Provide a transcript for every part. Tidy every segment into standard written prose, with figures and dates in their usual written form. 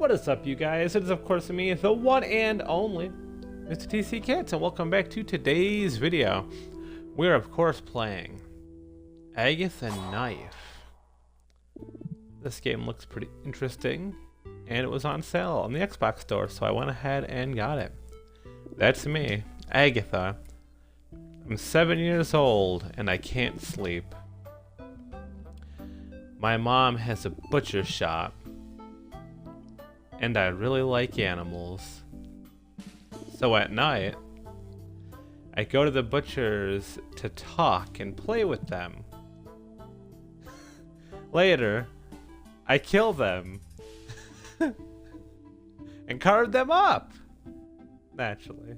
What is up, you guys? It is of course me, the one and only Mr. TC Kits, and welcome back to today's video. We're of course playing Agatha Knife. This game looks pretty interesting, and it was on sale on the Xbox store, so I went ahead and got it. That's me, Agatha. I'm 7 years old, and I can't sleep. My mom has a butcher shop, and I really like animals. So at night, I go to the butchers to talk and play with them. Later, I kill them and carve them up, naturally.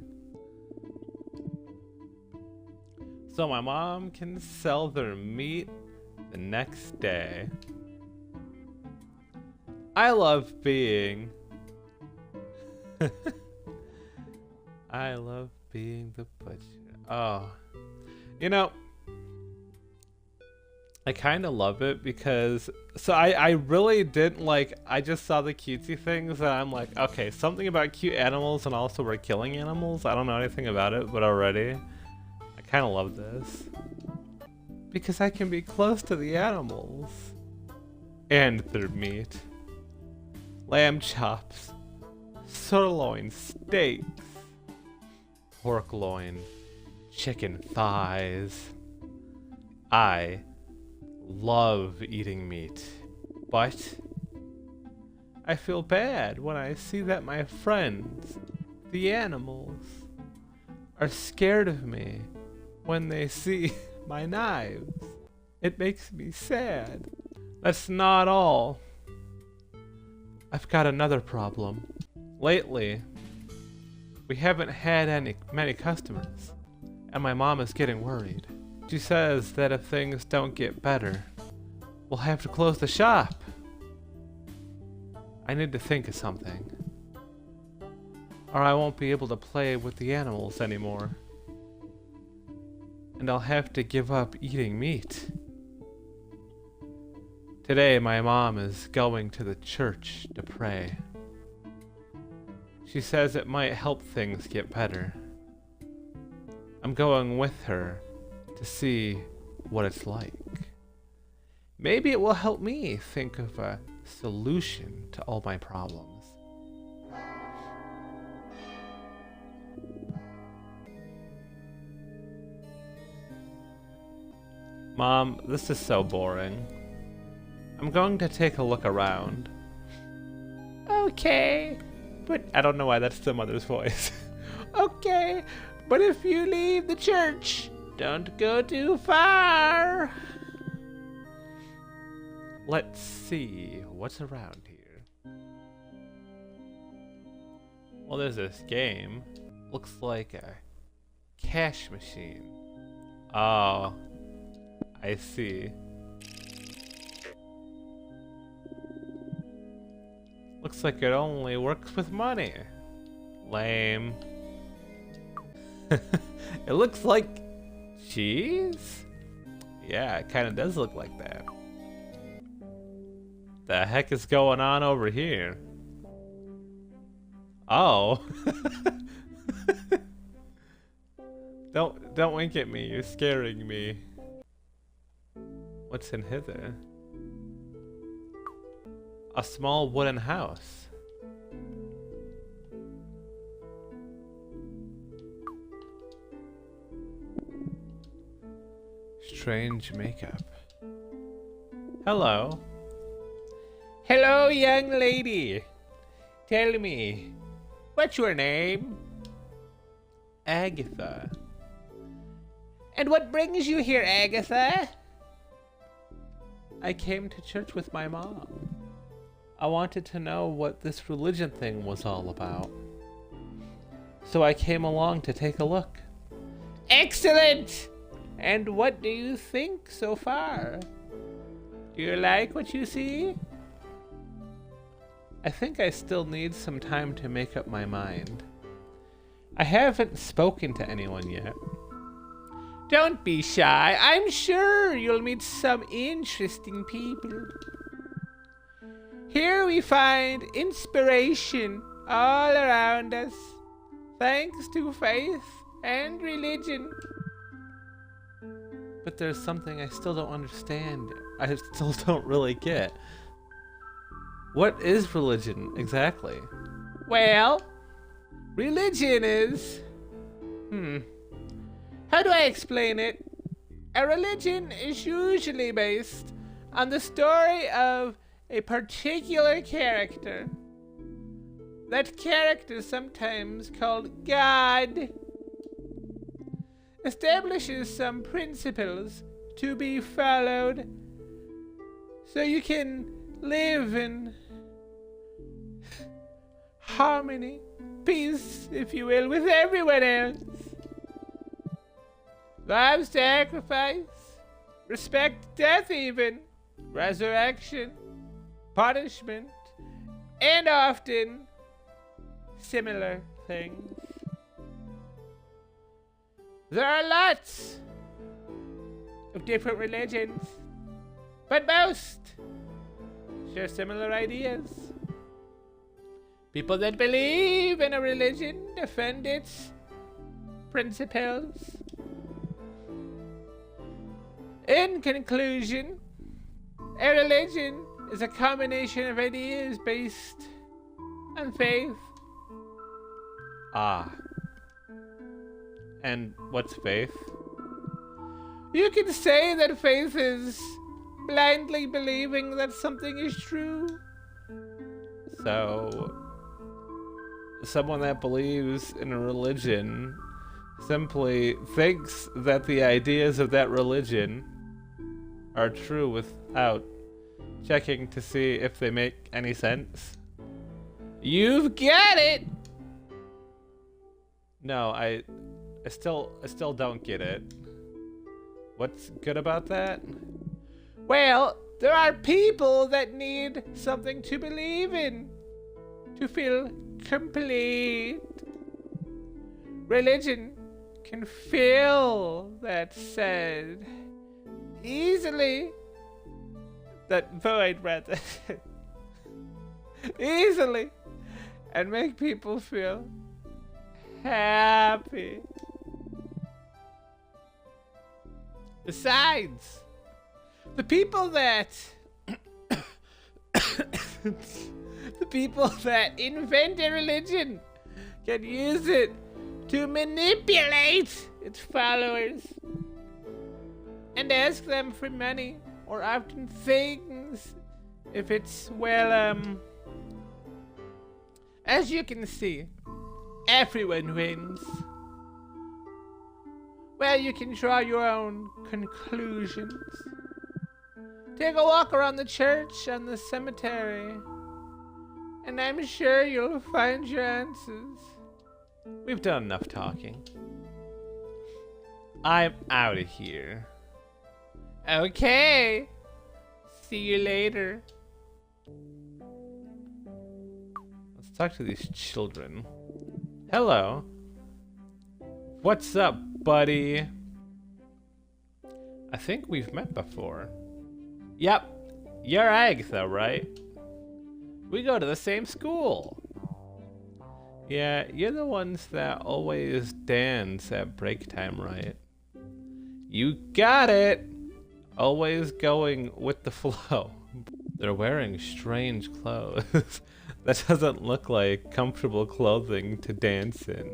So my mom can sell their meat the next day. I love being I love being the butcher. Oh, you know, I kind of love it because I really didn't like, I just saw the cutesy things and I'm like, okay, something about cute animals, and also we're killing animals. I don't know anything about it, but already I kind of love this because I can be close to the animals and their meat. Lamb chops, sirloin steaks, pork loin, chicken thighs. I love eating meat, but I feel bad when I see that my friends, the animals, are scared of me when they see my knives. It makes me sad. That's not all. I've got another problem. Lately, we haven't had many customers, and my mom is getting worried. She says that if things don't get better, we'll have to close the shop. I need to think of something, or I won't be able to play with the animals anymore, and I'll have to give up eating meat. Today, my mom is going to the church to pray. She says it might help things get better. I'm going with her to see what it's like. Maybe it will help me think of a solution to all my problems. Mom, this is so boring. I'm going to take a look around. Okay, but I don't know why that's the mother's voice. Okay, but if you leave the church, don't go too far. Let's see what's around here. Well, there's this game. Looks like a cash machine. Oh, I see. Looks like it only works with money. Lame. It looks like cheese? Yeah, it kind of does look like that. The heck is going on over here? Oh. Don't wink at me, you're scaring me. What's in hither? A small wooden house. Strange makeup. Hello. Hello, young lady. Tell me, what's your name? Agatha. And what brings you here, Agatha? I came to church with my mom. I wanted to know what this religion thing was all about, so I came along to take a look. Excellent! And what do you think so far? Do you like what you see? I think I still need some time to make up my mind. I haven't spoken to anyone yet. Don't be shy. I'm sure you'll meet some interesting people. Here we find inspiration all around us, thanks to faith and religion. But there's something I still don't understand. I still don't really get. What is religion exactly? Well, religion is... How do I explain it? A religion is usually based on the story of a particular character. That character, sometimes called God, establishes some principles to be followed so you can live in harmony, peace, if you will, with everyone else. Love, sacrifice, respect death even, resurrection, punishment, and often similar things. There are lots of different religions, but most share similar ideas. People that believe in a religion defend its principles. In conclusion, a religion is a combination of ideas based on faith. Ah. And what's faith? You can say that faith is blindly believing that something is true. So, someone that believes in a religion simply thinks that the ideas of that religion are true without checking to see if they make any sense. You've got it! No, I still don't get it. What's good about that? Well, there are people that need something to believe in to feel complete. Religion can fill that sad easily. That void, rather. Easily. And make people feel happy. Besides, the people that invent a religion can use it to manipulate its followers and ask them for money or often things if it's, well, as you can see, everyone wins. Well, you can draw your own conclusions. Take a walk around the church and the cemetery, and I'm sure you'll find your answers. We've done enough talking. I'm out of here. Okay. See you later. Let's talk to these children. Hello. What's up, buddy? I think we've met before. Yep. You're Agatha, right? We go to the same school. Yeah, you're the ones that always dance at break time, right? You got it! Always going with the flow. They're wearing strange clothes. That doesn't look like comfortable clothing to dance in.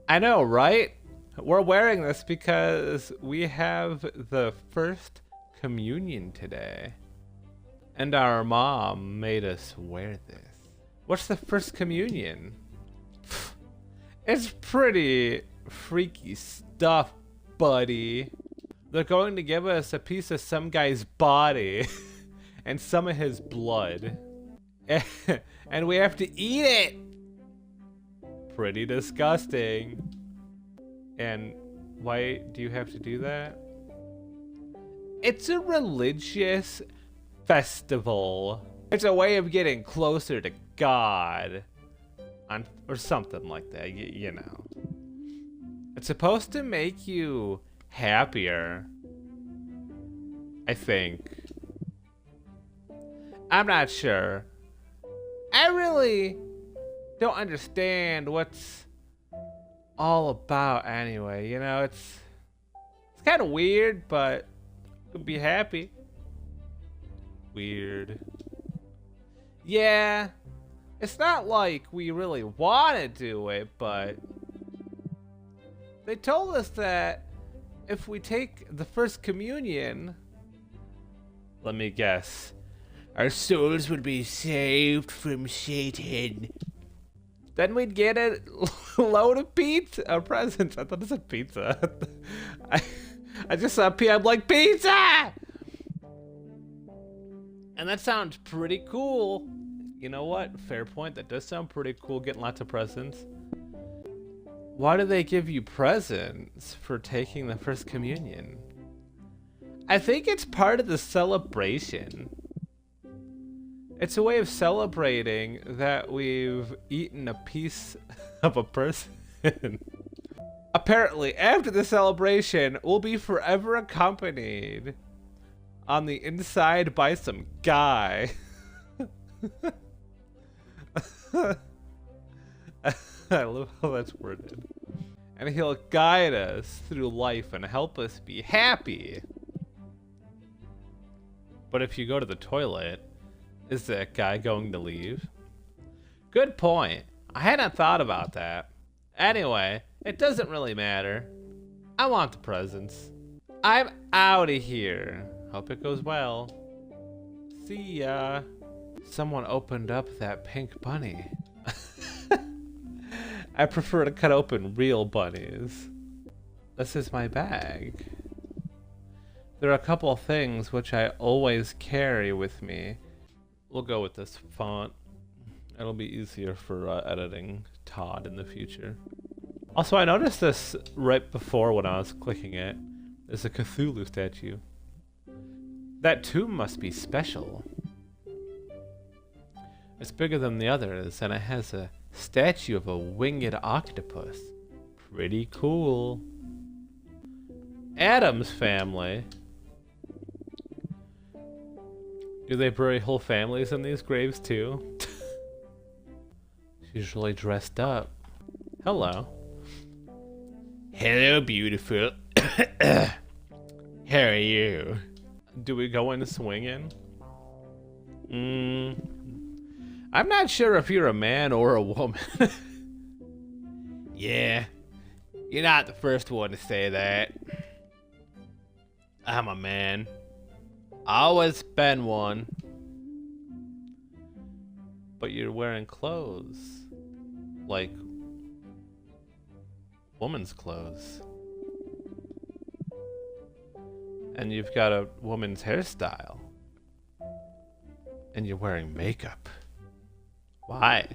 I know, right? We're wearing this because we have the first communion today. And our mom made us wear this. What's the first communion? It's pretty freaky stuff, buddy. They're going to give us a piece of some guy's body and some of his blood. And we have to eat it. Pretty disgusting. And why do you have to do that? It's a religious festival. It's a way of getting closer to God. Or something like that, you know. It's supposed to make you happier, I think. I'm not sure. I really don't understand what's all about anyway. You know, it's kind of weird, but could be happy. Weird. Yeah, it's not like we really want to do it, but they told us that if we take the first communion, let me guess, our souls would be saved from Satan. Then we'd get a load of pizza, presents. I thought it said pizza. I just saw I'm like, pizza! And that sounds pretty cool. You know what? Fair point. That does sound pretty cool, getting lots of presents. Why do they give you presents for taking the first communion? I think it's part of the celebration. It's a way of celebrating that we've eaten a piece of a person. Apparently, after the celebration, we'll be forever accompanied on the inside by some guy. I love how that's worded. And he'll guide us through life and help us be happy. But if you go to the toilet, is that guy going to leave? Good point. I hadn't thought about that. Anyway, it doesn't really matter. I want the presents. I'm out of here. Hope it goes well. See ya. Someone opened up that pink bunny. I prefer to cut open real bunnies. This is my bag. There are a couple of things which I always carry with me. We'll go with this font. It'll be easier for editing Todd in the future. Also, I noticed this right before when I was clicking it. There's a Cthulhu statue. That tomb must be special. It's bigger than the others, and it has a statue of a winged octopus. Pretty cool. Adam's family. Do they bury whole families in these graves too? She's really dressed up. Hello. Hello, beautiful. How are you? Do we go in swinging? I'm not sure if you're a man or a woman. Yeah, you're not the first one to say that. I'm a man. Always been one. But you're wearing clothes. Like woman's clothes. And you've got a woman's hairstyle. And you're wearing makeup. Why?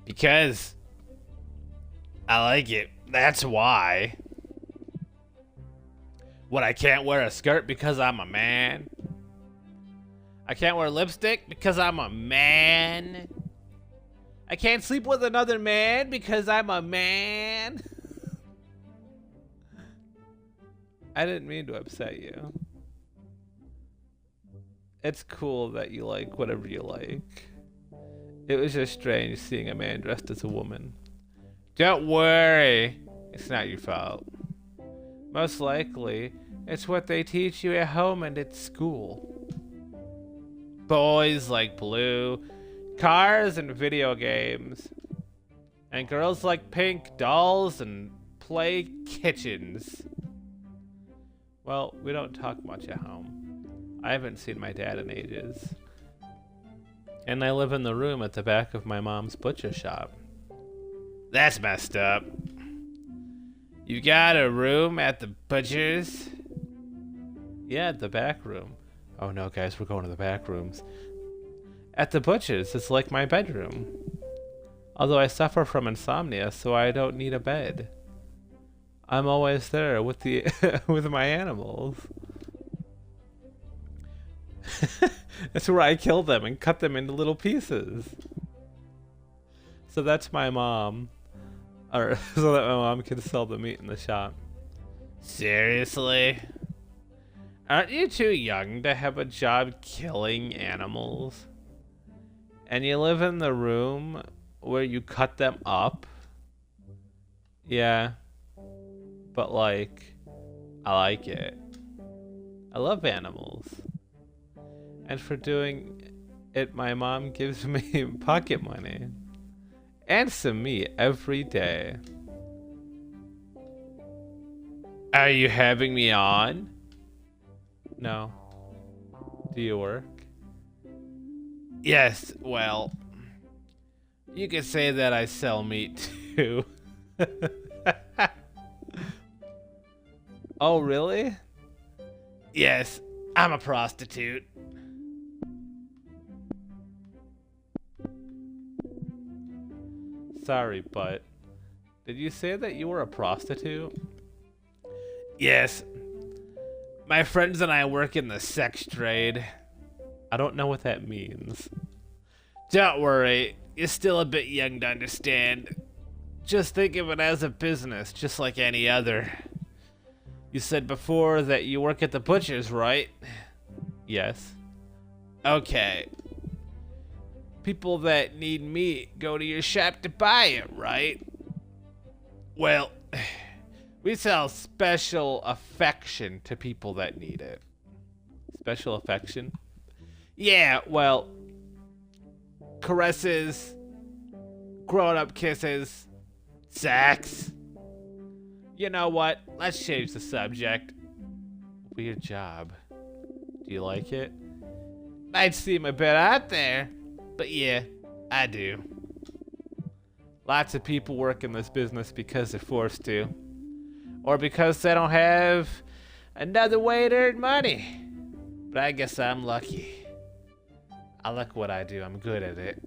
Because I like it. That's why. What, I can't wear a skirt because I'm a man? I can't wear lipstick because I'm a man? I can't sleep with another man because I'm a man? I didn't mean to upset you. It's cool that you like whatever you like. It was just strange seeing a man dressed as a woman. Don't worry. It's not your fault. Most likely, it's what they teach you at home and at school. Boys like blue, cars and video games. And girls like pink, dolls and play kitchens. Well, we don't talk much at home. I haven't seen my dad in ages. And I live in the room at the back of my mom's butcher shop. That's messed up. You got a room at the butcher's? Yeah, the back room. Oh no, guys, we're going to the back rooms. At the butcher's, it's like my bedroom. Although I suffer from insomnia, so I don't need a bed. I'm always there with the with my animals. That's where I kill them and cut them into little pieces. So that's my mom. Or so that my mom can sell the meat in the shop. Seriously? Aren't you too young to have a job killing animals? And you live in the room where you cut them up? Yeah. But like, I like it. I love animals. And for doing it, my mom gives me pocket money. And some meat every day. Are you having me on? No. Do you work? Yes, well, you could say that I sell meat too. Oh, really? Yes, I'm a prostitute. Sorry, but did you say that you were a prostitute? Yes. My friends and I work in the sex trade. I don't know what that means. Don't worry, you're still a bit young to understand. Just think of it as a business, just like any other. You said before that you work at the butcher's, right? Yes. Okay. People that need meat go to your shop to buy it, right? Well, we sell special affection to people that need it. Special affection? Yeah, well, caresses, grown-up kisses, sex. You know what? Let's change the subject. Weird job. Do you like it? Might seem a bit out there, but yeah, I do. Lots of people work in this business because they're forced to. Or because they don't have another way to earn money. But I guess I'm lucky. I like what I do. I'm good at it.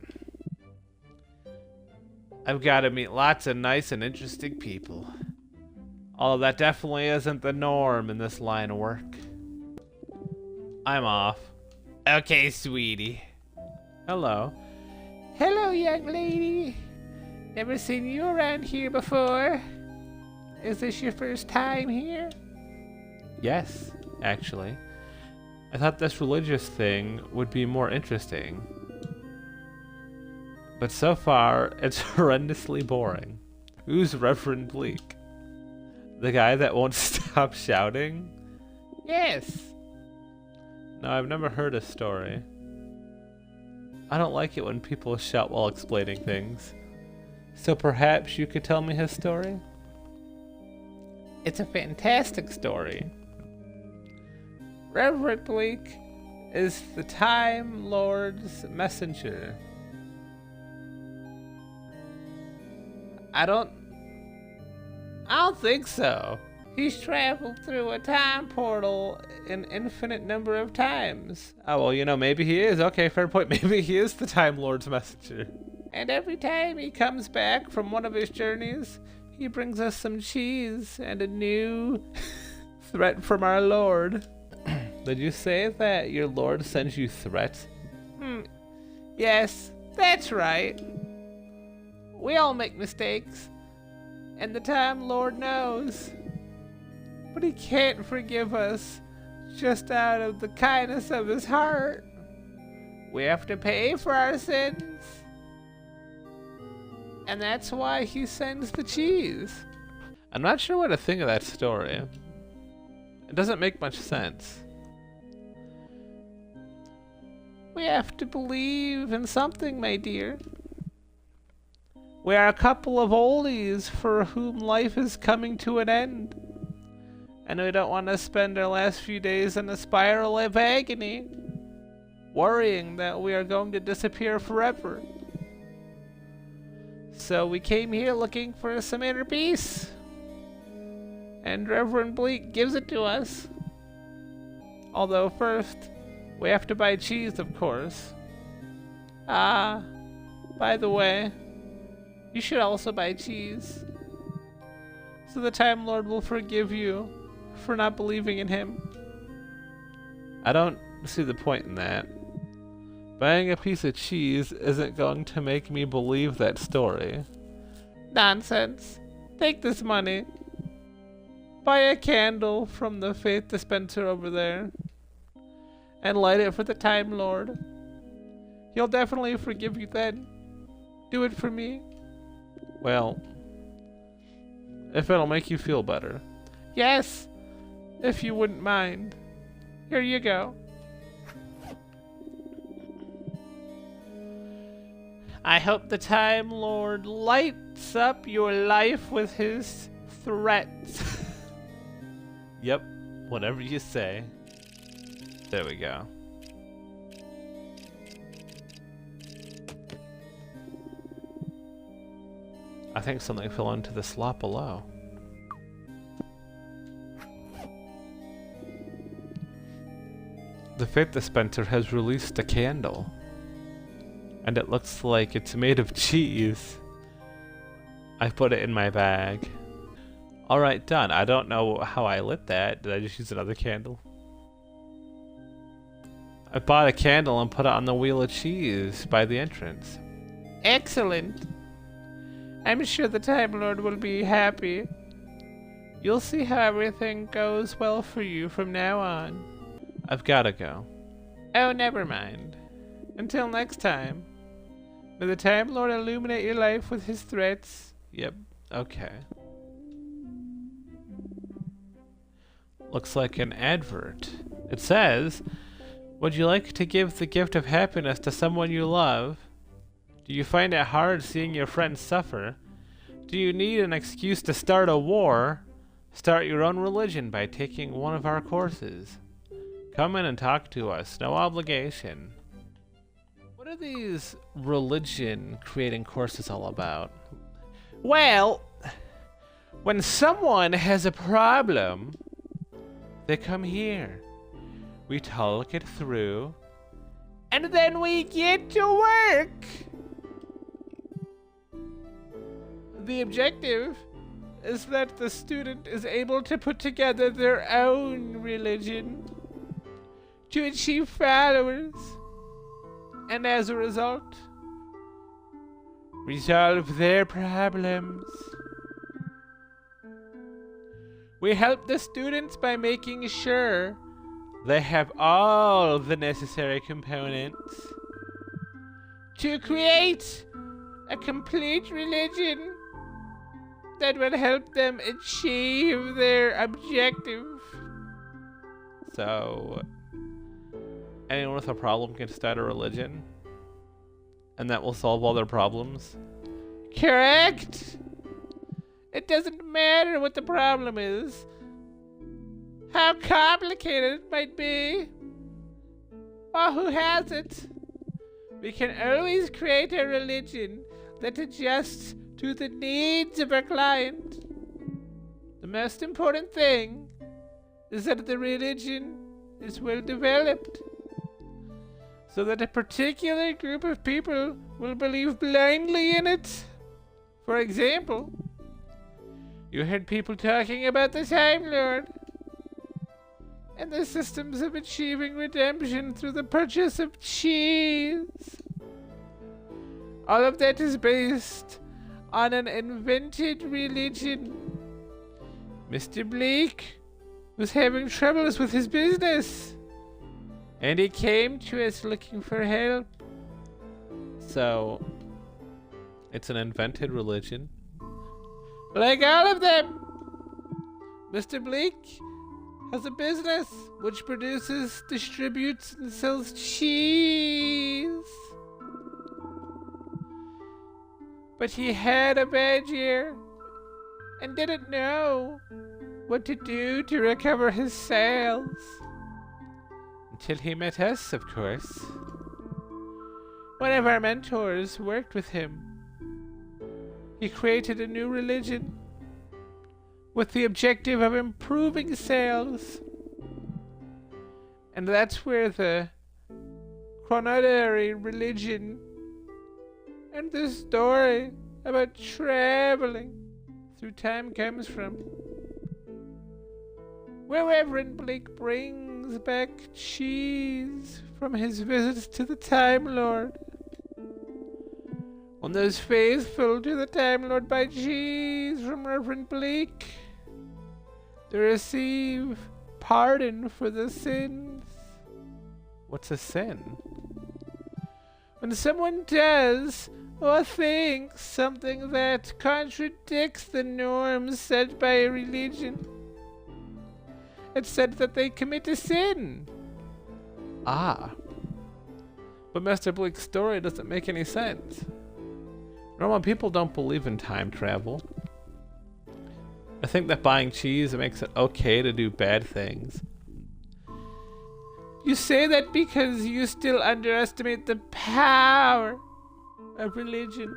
I've got to meet lots of nice and interesting people. Although that definitely isn't the norm in this line of work. I'm off. Okay, sweetie. Hello. Hello, young lady. Never seen you around here before. Is this your first time here? Yes, actually. I thought this religious thing would be more interesting. But so far, it's horrendously boring. Who's Reverend Bleak? The guy that won't stop shouting? Yes. No, I've never heard a story. I don't like it when people shout while explaining things. So perhaps you could tell me his story? It's a fantastic story. Reverend Bleak is the Time Lord's messenger. I don't think so. He's traveled through a time portal an infinite number of times. Oh, well, you know, maybe he is. Okay, fair point. Maybe he is the Time Lord's messenger. And every time he comes back from one of his journeys, he brings us some cheese and a new threat from our Lord. Did you say that your Lord sends you threats? Yes, that's right. We all make mistakes, and the Time Lord knows. But he can't forgive us just out of the kindness of his heart. We have to pay for our sins. And that's why he sends the cheese. I'm not sure what to think of that story. It doesn't make much sense. We have to believe in something, my dear. We are a couple of oldies for whom life is coming to an end. And we don't want to spend our last few days in a spiral of agony, worrying that we are going to disappear forever. So we came here looking for some inner peace. And Reverend Bleak gives it to us. Although first, we have to buy cheese, of course. Ah, by the way, you should also buy cheese. So the Time Lord will forgive you for not believing in him. I don't see the point in that. Buying a piece of cheese isn't going to make me believe that story. Nonsense. Take this money. buy a candle from the faith dispenser over there and light it for the Time Lord. He'll definitely forgive you then. Do it for me. Well, if it'll make you feel better. Yes, if you wouldn't mind. Here you go. I hope the Time Lord lights up your life with his threats. Yep, whatever you say. There we go. I think something fell into the slot below. The faith dispenser has released a candle. And it looks like it's made of cheese. I put it in my bag. Alright, done. I don't know how I lit that. Did I just use another candle? I bought a candle and put it on the wheel of cheese by the entrance. Excellent. I'm sure the Time Lord will be happy. You'll see how everything goes well for you from now on. I've gotta go. Oh, never mind. Until next time. May the Time Lord illuminate your life with his threats. Yep, okay. Looks like an advert. It says, would you like to give the gift of happiness to someone you love? Do you find it hard seeing your friends suffer? Do you need an excuse to start a war? Start your own religion by taking one of our courses. Come in and talk to us, no obligation. What are these religion creating courses all about? Well, when someone has a problem, they come here. We talk it through, and then we get to work. The objective is that the student is able to put together their own religion to achieve followers, and as a result, resolve their problems. We help the students by making sure they have all the necessary components to create a complete religion that will help them achieve their objective. So, anyone with a problem can start a religion, and that will solve all their problems? Correct! It doesn't matter what the problem is, how complicated it might be, or who has it. We can always create a religion that adjusts to the needs of our client. The most important thing is that the religion is well developed, so that a particular group of people will believe blindly in it. For example, you heard people talking about the Time Lord and the systems of achieving redemption through the purchase of cheese. All of that is based on an invented religion. Mr. Blake was having troubles with his business, and he came to us looking for help. So, it's an invented religion? Like all of them! Mr. Blake has a business which produces, distributes, and sells cheese. But he had a bad year and didn't know what to do to recover his sales. Until he met us, of course. One of our mentors worked with him. He created a new religion with the objective of improving sales. And that's where the chronodary religion and the story about traveling through time comes from. Where Reverend Blake brings back cheese from his visits to the Time Lord. When those faithful to the Time Lord buy cheese from Reverend Blake, to receive pardon for the sins. What's a sin? When someone does or thinks something that contradicts the norms set by a religion, it's said that they commit a sin. Ah. But Mr. Bleak's story doesn't make any sense. Normal people don't believe in time travel. I think that buying cheese makes it okay to do bad things. You say that because you still underestimate the power of religion.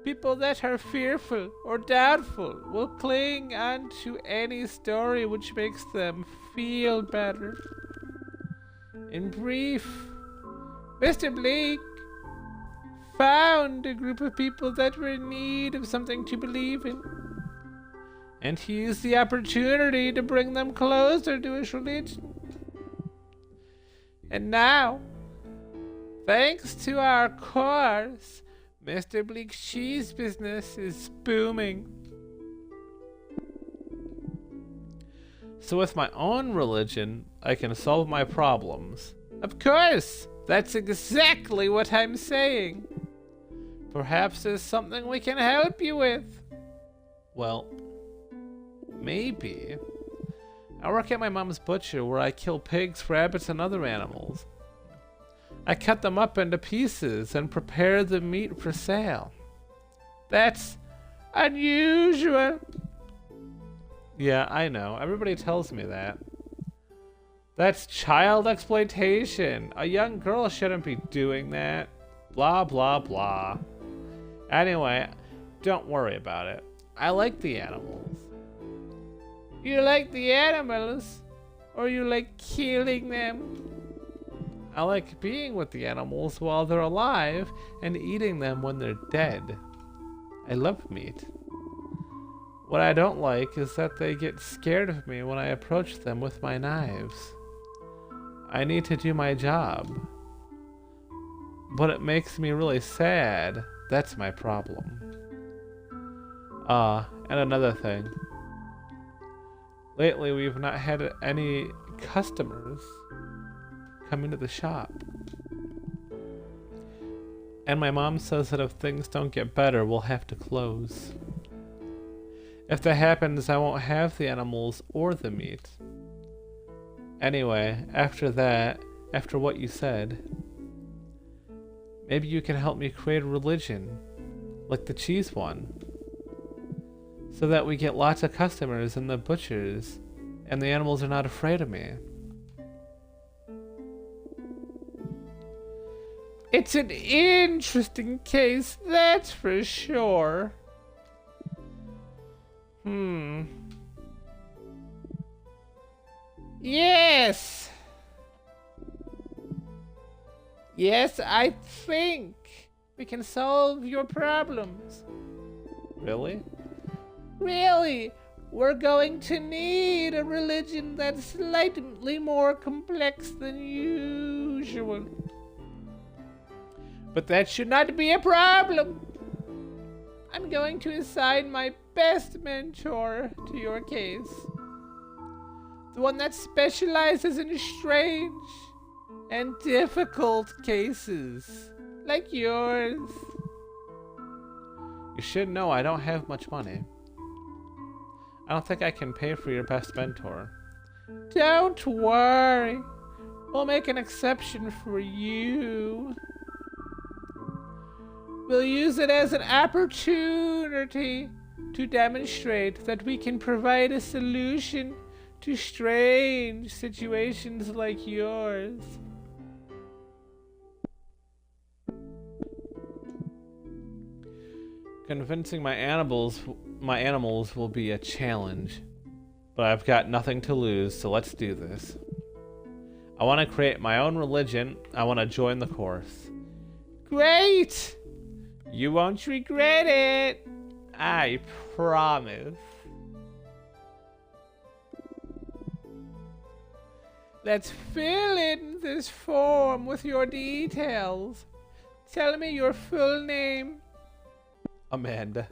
People that are fearful or doubtful will cling on to any story which makes them feel better. In brief, Mr. Blake found a group of people that were in need of something to believe in, and he used the opportunity to bring them closer to his religion. And now, thanks to our course, Mr. Bleak's cheese business is booming. So with my own religion, I can solve my problems. Of course! That's exactly what I'm saying. Perhaps there's something we can help you with. Well, maybe. I work at my mom's butcher where I kill pigs, rabbits, and other animals. I cut them up into pieces and prepare the meat for sale. That's unusual. Yeah, I know. Everybody tells me that. That's child exploitation. A young girl shouldn't be doing that. Blah, blah, blah. Anyway, don't worry about it. I like the animals. You like the animals? Or you like killing them? I like being with the animals while they're alive and eating them when they're dead. I love meat. What I don't like is that they get scared of me when I approach them with my knives. I need to do my job. But it makes me really sad. That's my problem. And another thing. Lately we've not had any customers come into the shop. And my mom says that if things don't get better, we'll have to close. If that happens, I won't have the animals or the meat. Anyway, after that, after what you said, maybe you can help me create a religion, like the cheese one, so that we get lots of customers in the butchers, and the animals are not afraid of me. It's an interesting case, that's for sure. Yes! Yes, I think we can solve your problems. Really? Really? We're going to need a religion that's slightly more complex than usual. But that should not be a problem. I'm going to assign my best mentor to your case. The one that specializes in strange and difficult cases, like yours. You should know I don't have much money. I don't think I can pay for your best mentor. Don't worry. We'll make an exception for you. We'll use it as an opportunity to demonstrate that we can provide a solution to strange situations like yours. Convincing my animals will be a challenge, but I've got nothing to lose, so let's do this. I want to create my own religion. I want to join the course. Great! You won't regret it. I promise. Let's fill in this form with your details. Tell me your full name. Amanda.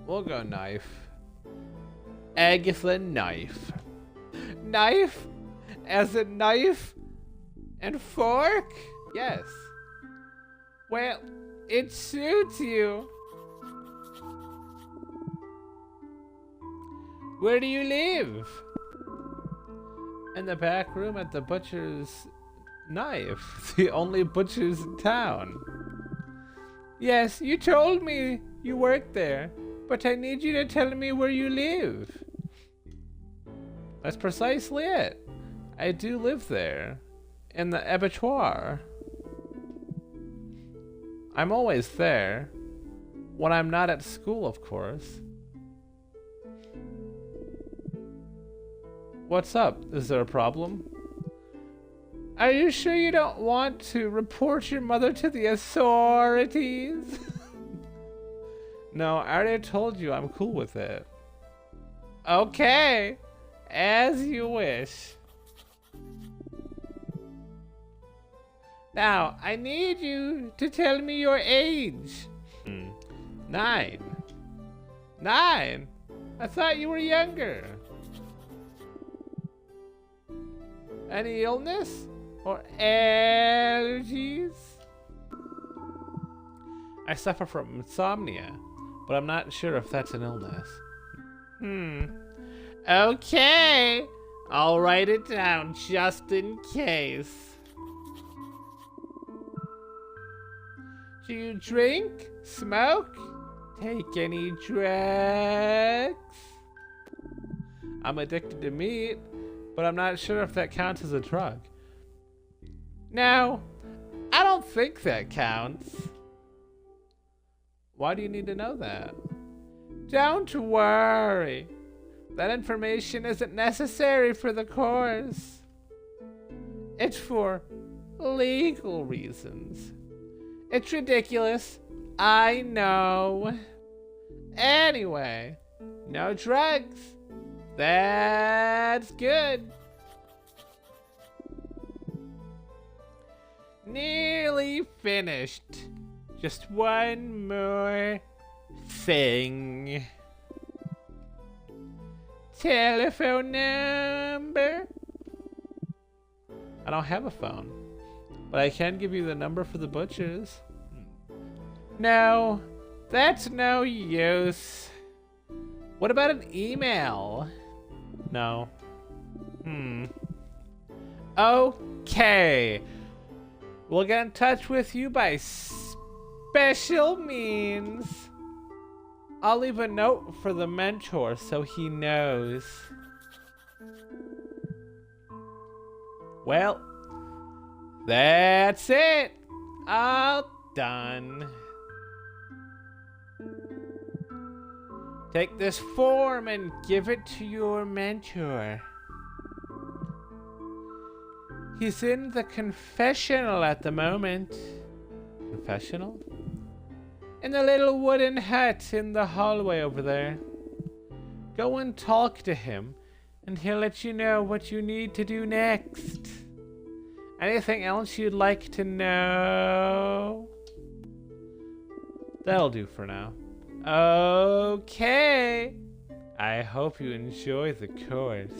We'll go knife. Agatha Knife. Knife? As a knife and fork? Yes. Well, it suits you. Where do you live? In the back room at the butcher's knife. The only butcher's in town. Yes, you told me you worked there, but I need you to tell me where you live. That's precisely it. I do live there. In the abattoir. I'm always there. When I'm not at school, of course. What's up? Is there a problem? Are you sure you don't want to report your mother to the authorities? No, I already told you I'm cool with it. Okay, as you wish. Now, I need you to tell me your age. 9. 9? I thought you were younger. Any illness or allergies? I suffer from insomnia, but I'm not sure if that's an illness. Okay, I'll write it down just in case. Do you drink, smoke, take any drugs? I'm addicted to meat, but I'm not sure if that counts as a drug. No, I don't think that counts. Why do you need to know that? Don't worry. That information isn't necessary for the course. It's for legal reasons. It's ridiculous, I know. Anyway, no drugs. That's good. Nearly finished. Just one more thing. Telephone number? I don't have a phone, but I can give you the number for the butchers. No, that's no use. What about an email? No. Okay. We'll get in touch with you by special means. I'll leave a note for the mentor so he knows. Well, that's it. All done. Take this form and give it to your mentor. He's in the confessional at the moment. Confessional? In the little wooden hut in the hallway over there. Go and talk to him, and he'll let you know what you need to do next. Anything else you'd like to know? That'll do for now. Okay. I hope you enjoy the course.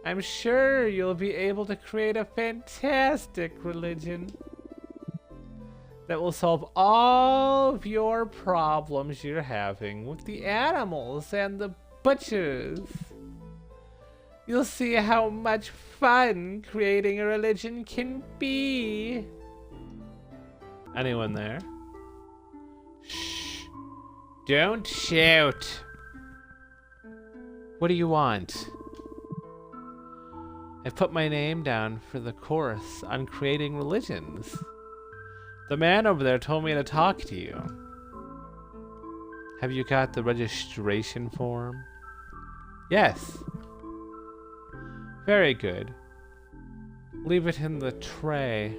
I'm sure you'll be able to create a fantastic religion that will solve all of your problems you're having with the animals and the butchers. You'll see how much fun creating a religion can be. Anyone there? Shh. Don't shout. What do you want? I've put my name down for the course on creating religions. The man over there told me to talk to you. Have you got the registration form? Yes. Very good. Leave it in the tray.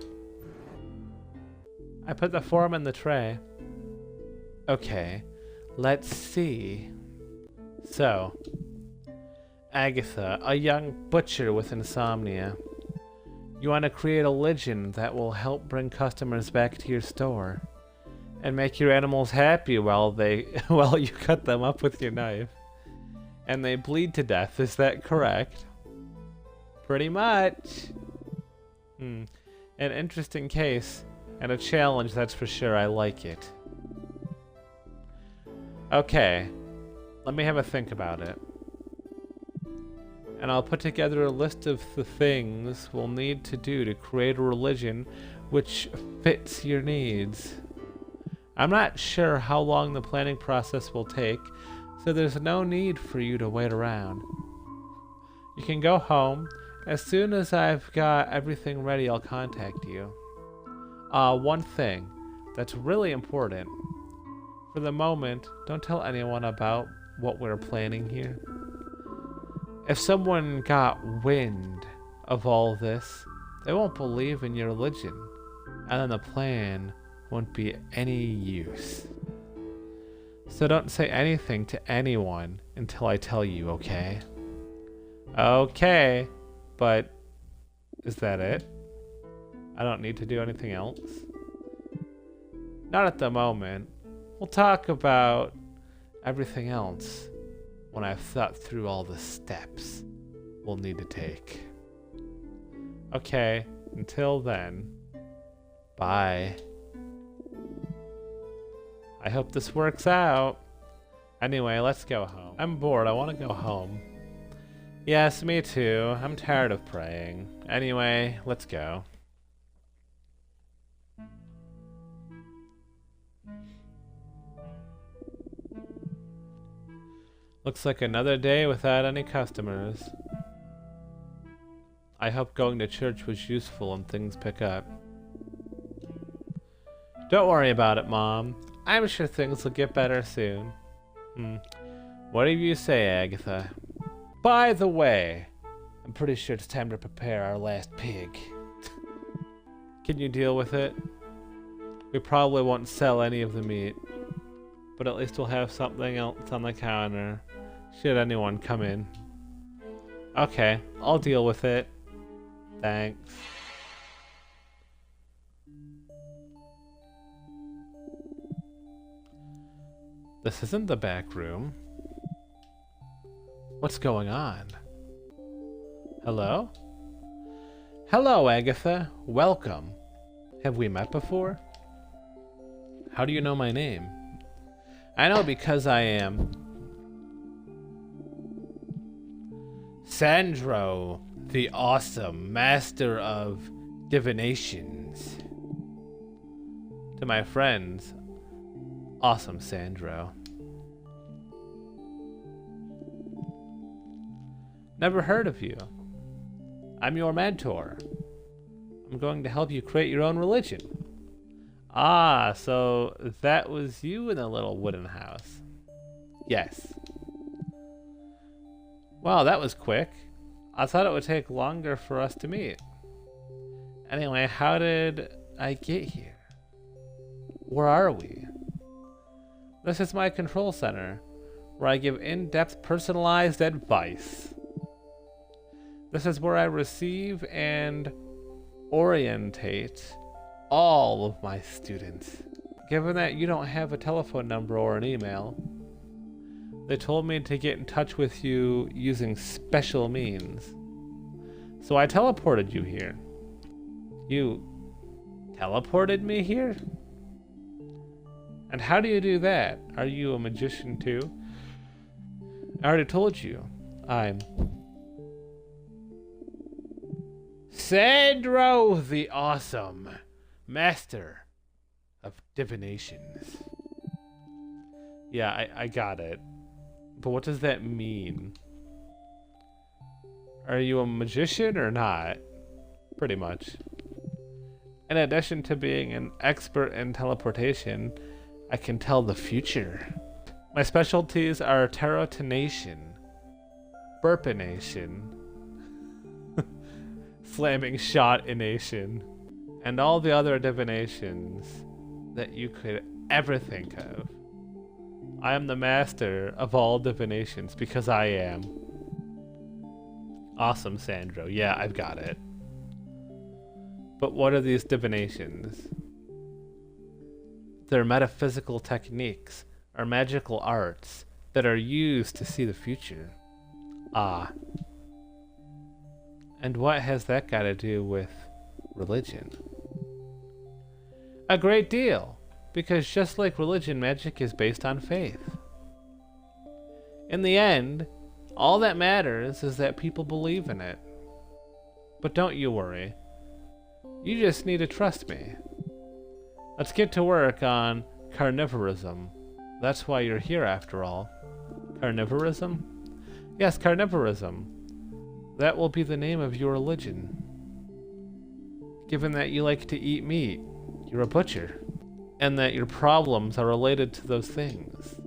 I put the form in the tray. Okay, let's see. So, Agatha, a young butcher with insomnia. You want to create a religion that will help bring customers back to your store and make your animals happy while while you cut them up with your knife. And they bleed to death, is that correct? Pretty much. An interesting case, and a challenge, that's for sure. I like it. Okay, let me have a think about it. And I'll put together a list of the things we'll need to do to create a religion which fits your needs. I'm not sure how long the planning process will take, so there's no need for you to wait around. You can go home. As soon as I've got everything ready, I'll contact you. One thing that's really important. For the moment, don't tell anyone about what we're planning here. If someone got wind of all this, they won't believe in your religion, and then the plan won't be any use. So don't say anything to anyone until I tell you, okay? Okay, but is that it? I don't need to do anything else? Not at the moment. We'll talk about everything else when I've thought through all the steps we'll need to take. Okay, until then, bye. I hope this works out. Anyway, let's go home. I'm bored, I want to go home. Yes, me too. I'm tired of praying. Anyway, let's go. Looks like another day without any customers. I hope going to church was useful and things pick up. Don't worry about it, Mom. I'm sure things will get better soon. What do you say, Agatha? By the way, I'm pretty sure it's time to prepare our last pig. Can you deal with it? We probably won't sell any of the meat, but at least we'll have something else on the counter should anyone come in. Okay, I'll deal with it. Thanks. This isn't the back room. What's going on? Hello? Hello, Agatha. Welcome. Have we met before? How do you know my name? I know because I am Sandro, the awesome master of divinations. To my friends, awesome Sandro. Never heard of you. I'm your mentor. I'm going to help you create your own religion. Ah, so that was you in the little wooden house. Yes. Wow, that was quick. I thought it would take longer for us to meet. Anyway, how did I get here? Where are we? This is my control center, where I give in-depth personalized advice. This is where I receive and orientate all of my students. Given that you don't have a telephone number or an email, they told me to get in touch with you using special means. So I teleported you here. You teleported me here? And how do you do that? Are you a magician too? I already told you. I'm Sandro the Awesome, Master of Divinations. Yeah, I got it. But what does that mean? Are you a magician or not? Pretty much. In addition to being an expert in teleportation, I can tell the future. My specialties are tarotination, burpination, flaming shot-ination, and all the other divinations that you could ever think of. I am the master of all divinations because I am. Awesome, Sandro. Yeah, I've got it. But what are these divinations? They're metaphysical techniques, or magical arts, that are used to see the future. Ah. And what has that got to do with religion? A great deal, because just like religion, magic is based on faith. In the end, all that matters is that people believe in it. But don't you worry. You just need to trust me. Let's get to work on carnivorism. That's why you're here after all. Carnivorism? Yes, carnivorism. That will be the name of your religion. Given that you like to eat meat, you're a butcher. And that your problems are related to those things.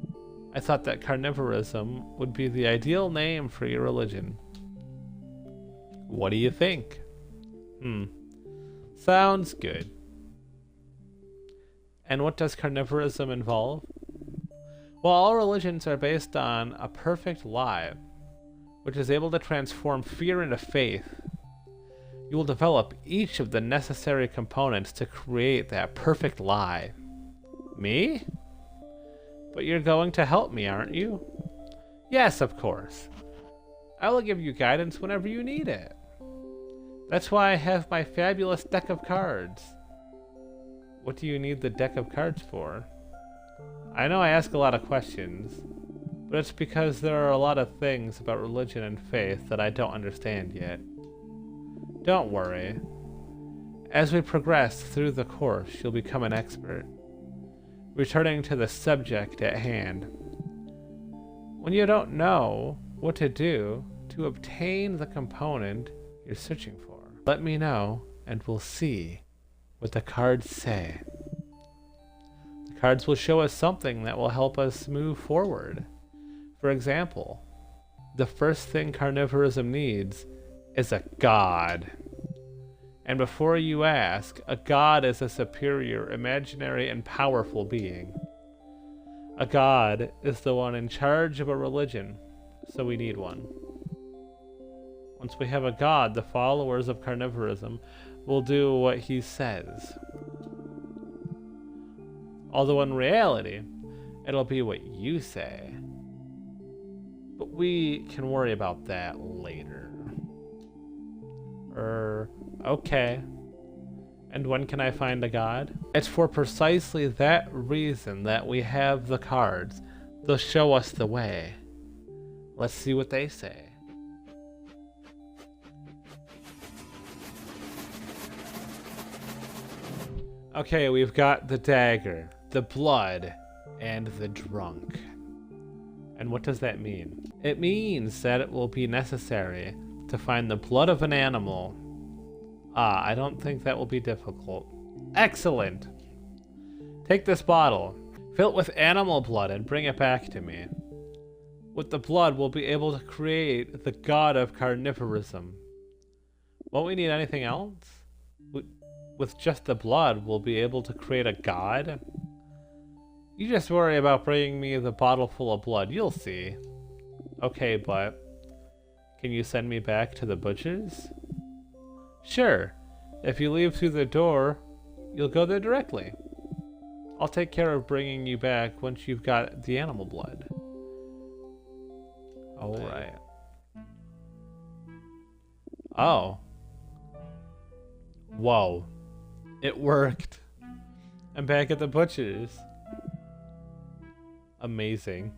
I thought that carnivorism would be the ideal name for your religion. What do you think? Sounds good. And what does carnivorism involve? Well, all religions are based on a perfect lie, which is able to transform fear into faith. You will develop each of the necessary components to create that perfect lie. Me? But you're going to help me, aren't you? Yes, of course. I will give you guidance whenever you need it. That's why I have my fabulous deck of cards. What do you need the deck of cards for? I know I ask a lot of questions, but it's because there are a lot of things about religion and faith that I don't understand yet. Don't worry. As we progress through the course, you'll become an expert. Returning to the subject at hand. When you don't know what to do to obtain the component you're searching for, let me know and we'll see what the cards say. The cards will show us something that will help us move forward. For example, the first thing carnivorism needs is a god. And before you ask, a god is a superior, imaginary, and powerful being. A god is the one in charge of a religion, so we need one. Once we have a god, the followers of carnivorism will do what he says. Although in reality, it'll be what you say. But we can worry about that later. Okay. And when can I find a god? It's for precisely that reason that we have the cards. They'll show us the way. Let's see what they say. Okay, we've got the dagger, the blood, and the drunk. And what does that mean? It means that it will be necessary to find the blood of an animal. I don't think that will be difficult. Excellent! Take this bottle, fill it with animal blood, and bring it back to me. With the blood, we'll be able to create the god of carnivorism. Won't we need anything else? With just the blood, we'll be able to create a god? You just worry about bringing me the bottle full of blood, you'll see. Okay, but can you send me back to the butcher's? Sure. If you leave through the door, you'll go there directly. I'll take care of bringing you back once you've got the animal blood. Alright. Oh. Whoa. It worked. I'm back at the butcher's. Amazing.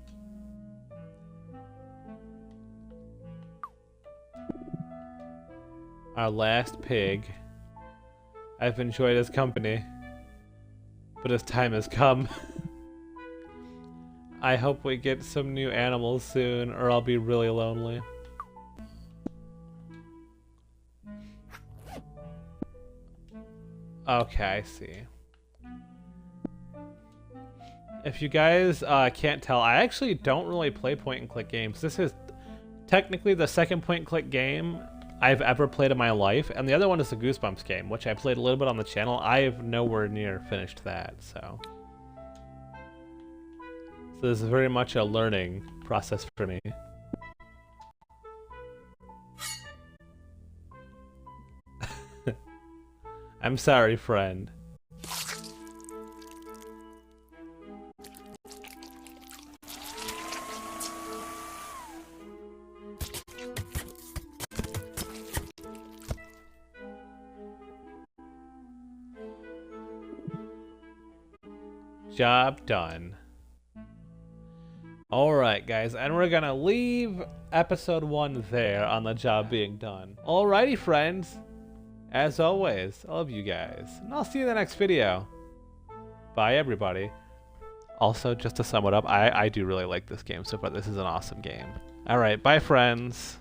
Our last pig. I've enjoyed his company, but his time has come. I hope we get some new animals soon, or I'll be really lonely. Okay, I see. If you guys can't tell, I actually don't really play point-and-click games. This is technically the second point-and-click game I've ever played in my life, and the other one is the Goosebumps game, which I played a little bit on the channel. I've nowhere near finished that, so this is very much a learning process for me. I'm sorry, friend. Job done. Alright, guys, and we're gonna leave episode 1 there on the job being done. Alrighty, friends. As always, I love you guys, and I'll see you in the next video. Bye, everybody. Also, just to sum it up, I do really like this game so far. This is an awesome game. Alright, bye, friends.